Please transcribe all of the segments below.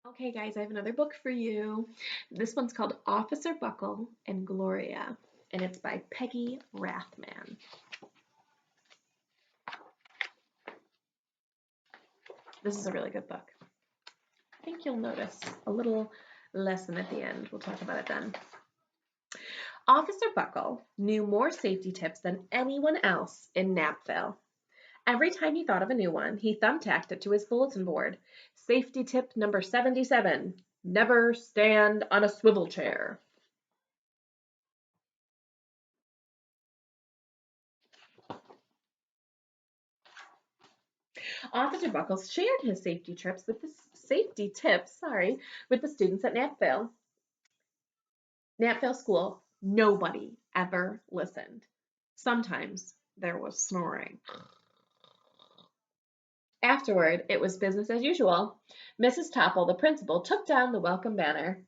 Okay, guys, I have another book for you. This one's called Officer Buckle and Gloria, and it's by Peggy Rathman. This is a really good book. I think you'll notice a little lesson at the end. We'll talk about it then. Officer Buckle knew more safety tips than anyone else in Napville. Every time he thought of a new one, he thumbtacked it to his bulletin board. Safety tip number 77, never stand on a swivel chair. Officer Buckles shared his safety tips, with the students at Napville. Napville School, nobody ever listened. Sometimes there was snoring. Afterward, it was business as usual. Mrs. Topple, the principal, took down the welcome banner.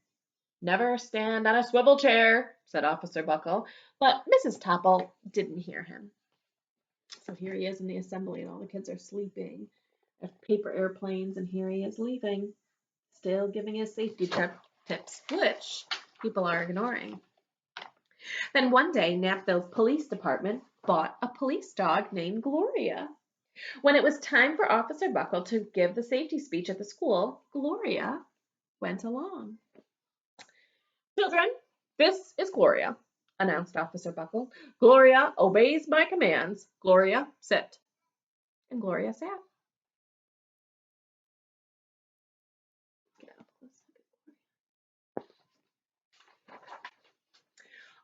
Never stand on a swivel chair, said Officer Buckle, but Mrs. Topple didn't hear him. So here he is in the assembly, and all the kids are sleeping. Paper airplanes, and here he is leaving, still giving his safety tips, which people are ignoring. Then one day, Napville's police department bought a police dog named Gloria. When it was time for Officer Buckle to give the safety speech at the school, Gloria went along. Children, this is Gloria, announced Officer Buckle. Gloria obeys my commands. Gloria, sit. And Gloria sat.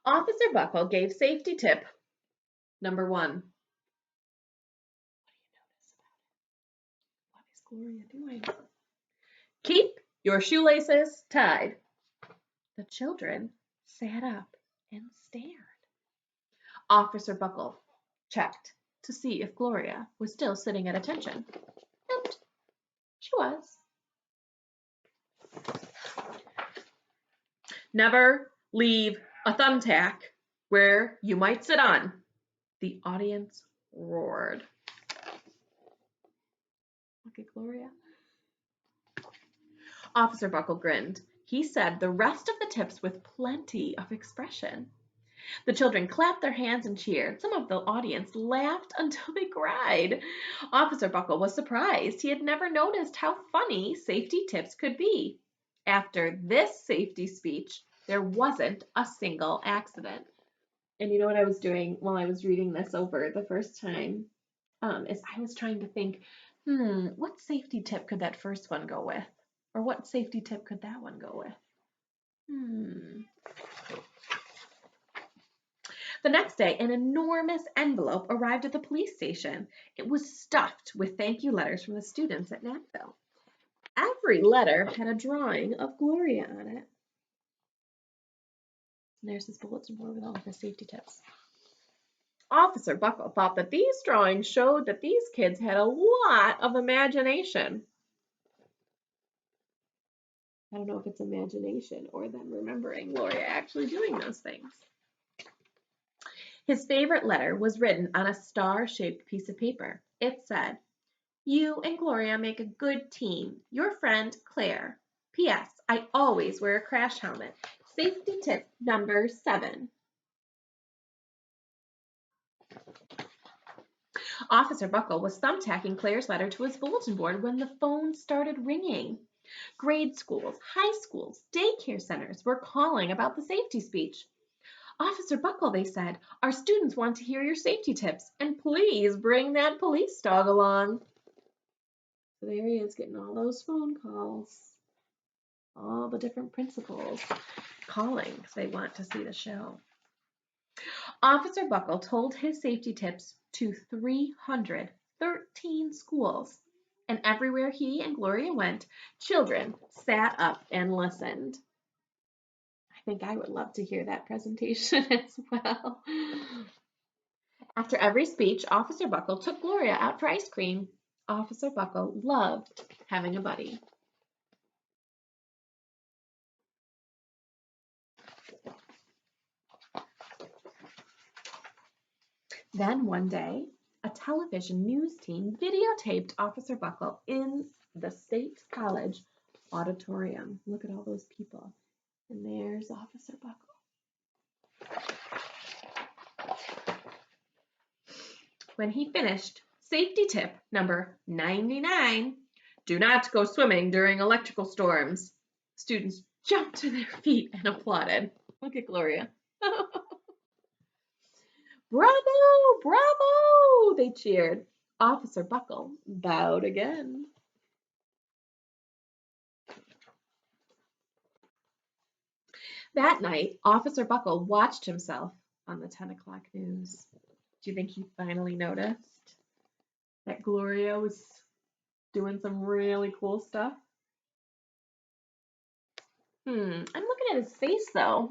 Officer Buckle gave safety tip number 1. What is Gloria doing? Keep your shoelaces tied. The children sat up and stared. Officer Buckle checked to see if Gloria was still sitting at attention. And she was. Never leave a thumbtack where you might sit on. The audience roared. Look at Gloria. Officer Buckle grinned. He said the rest of the tips with plenty of expression. The children clapped their hands and cheered. Some of the audience laughed until they cried. Officer Buckle was surprised. He had never noticed how funny safety tips could be. After this safety speech, there wasn't a single accident. And you know what I was doing while I was reading this over the first time? Is I was trying to think, what safety tip could that first one go with? Or what safety tip could that one go with? The next day, an enormous envelope arrived at the police station. It was stuffed with thank you letters from the students at Napville. Every letter had a drawing of Gloria on it. And there's his bulletin board with all of his safety tips. Officer Buckle thought that these drawings showed that these kids had a lot of imagination. I don't know if it's imagination or them remembering Gloria actually doing those things. His favorite letter was written on a star-shaped piece of paper. It said, "You and Gloria make a good team. Your friend, Claire. P.S. I always wear a crash helmet. Safety tip number 7. Officer Buckle was thumbtacking Claire's letter to his bulletin board when the phone started ringing. Grade schools, high schools, daycare centers were calling about the safety speech. Officer Buckle, they said, our students want to hear your safety tips, and please bring that police dog along. So there he is getting all those phone calls. All the different principals calling because they want to see the show. Officer Buckle told his safety tips to 313 schools, and everywhere he and Gloria went, children sat up and listened. I think I would love to hear that presentation as well. After every speech, Officer Buckle took Gloria out for ice cream. Officer Buckle loved having a buddy. Then one day, a television news team videotaped Officer Buckle in the State College auditorium. Look at all those people. And there's Officer Buckle. When he finished, safety tip number 99, do not go swimming during electrical storms. Students jumped to their feet and applauded. Look at Gloria. Bravo, bravo, they cheered. Officer Buckle bowed again. That night, Officer Buckle watched himself on the 10 o'clock news. Do you think he finally noticed that Gloria was doing some really cool stuff? I'm looking at his face, though.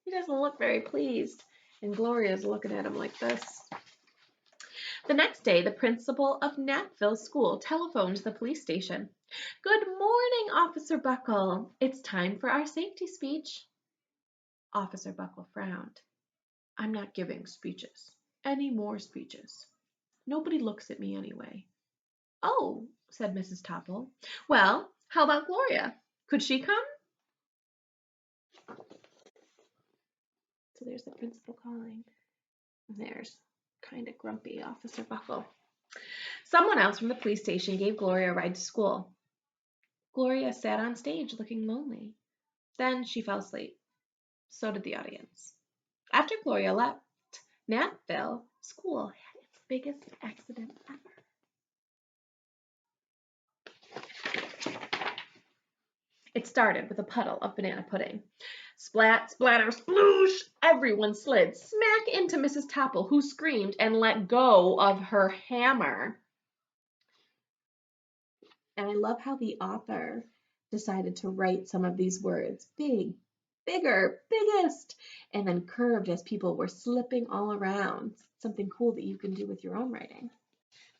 He doesn't look very pleased, and Gloria's looking at him like this. The next day, the principal of Napville School telephoned the police station. Good morning, Officer Buckle. It's time for our safety speech. Officer Buckle frowned. I'm not giving speeches. Any more speeches. Nobody looks at me anyway. Oh, said Mrs. Topple. Well, how about Gloria? Could she come? So there's the principal calling. And there's kind of grumpy Officer Buckle. Someone else from the police station gave Gloria a ride to school. Gloria sat on stage looking lonely. Then she fell asleep. So did the audience. After Gloria left, Napville School had its biggest accident ever. It started with a puddle of banana pudding. Splat, splatter, sploosh! Everyone slid smack into Mrs. Topple, who screamed and let go of her hammer. And I love how the author decided to write some of these words. Big, bigger, biggest, and then curved as people were slipping all around. Something cool that you can do with your own writing.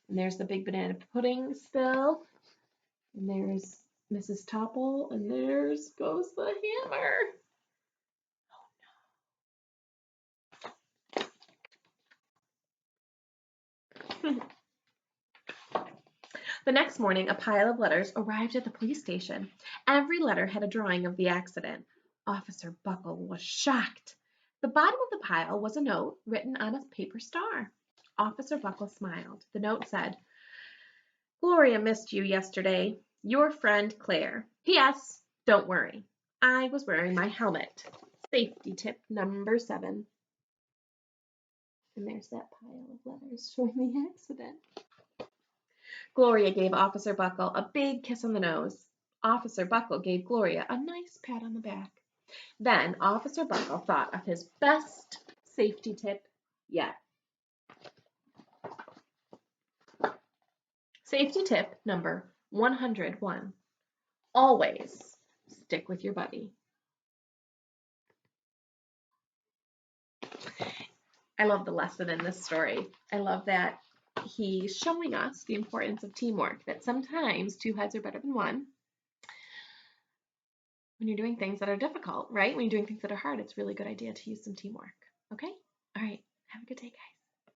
And there's the big banana pudding spill. And there's Mrs. Topple, and there's goes the hammer. Oh no. The next morning, a pile of letters arrived at the police station. Every letter had a drawing of the accident. Officer Buckle was shocked. The bottom of the pile was a note written on a paper star. Officer Buckle smiled. The note said, Gloria missed you yesterday. Your friend Claire. P.S. Don't worry. I was wearing my helmet. Safety tip number 7. And there's that pile of letters showing the accident. Gloria gave Officer Buckle a big kiss on the nose. Officer Buckle gave Gloria a nice pat on the back. Then Officer Buckle thought of his best safety tip yet. Safety tip number 101. Always stick with your buddy. I love the lesson in this story. I love that he's showing us the importance of teamwork, that sometimes 2 heads are better than 1. When you're doing things that are difficult, right? When you're doing things that are hard, it's a really good idea to use some teamwork. Okay? All right. Have a good day, guys.